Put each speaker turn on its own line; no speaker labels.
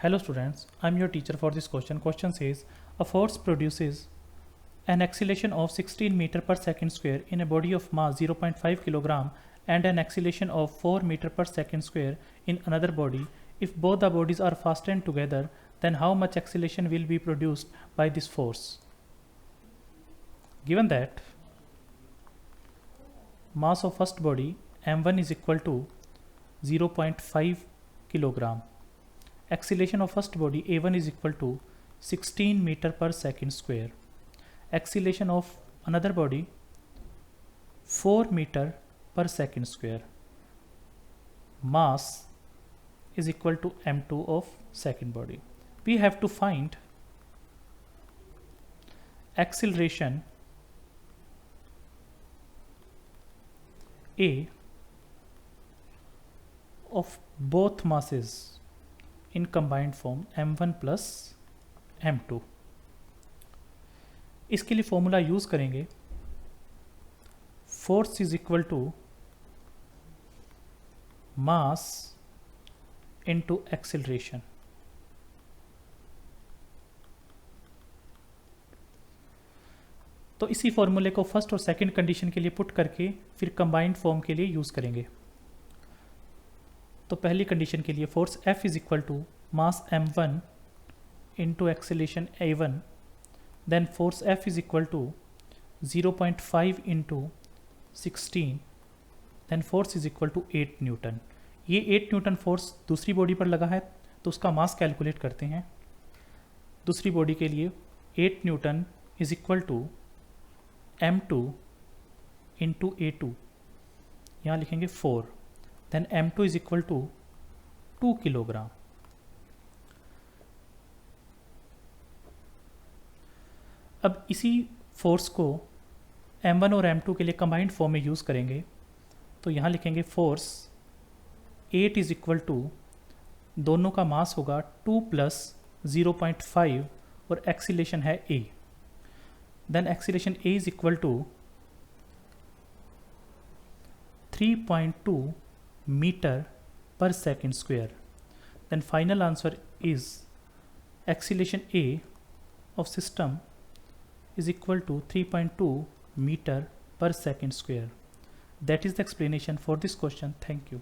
Hello students, I am your teacher for this question. Question says, a force produces an acceleration of 16 meter per second square in a body of mass 0.5 kilogram and an acceleration of 4 meter per second square in another body. If both the bodies are fastened together, then how much acceleration will be produced by this force? Given that mass of first body m1 is equal to 0.5 kilogram, acceleration of first body a1 is equal to 16 meter per second square, acceleration of another body 4 meter per second square, mass is equal to m2 of second body. We have to find acceleration A of both masses in combined form m1 plus m2. इसके लिए formula use करेंगे force is equal to mass into acceleration. तो इसी फॉर्मूले को first और second condition के लिए पुट करके फिर कंबाइंड फॉर्म के लिए यूज करेंगे. तो पहली कंडीशन के लिए force F is equal to mass m1 into acceleration a1, then force F is equal to 0.5 into 16, then force is equal to 8 newton. ये 8 न्यूटन फोर्स दूसरी बॉडी पर लगा है तो उसका मास कैलकुलेट करते हैं. दूसरी बॉडी के लिए 8 newton is equal to m2 into a2, यहाँ लिखेंगे 4, then m2 is equal to 2 kilogram. अब इसी फोर्स को m1 और m2 के लिए कंबाइंड फॉर्म में यूज़ करेंगे. तो यहाँ लिखेंगे फोर्स 8 इज इक्वल टू, दोनों का मास होगा 2 प्लस 0.5 और एक्सीलेशन है a. Then acceleration a is equal to 3.2 meter per second square. Then final answer is acceleration A of system is equal to 3.2 meter per second square. That is the explanation for this question. Thank you.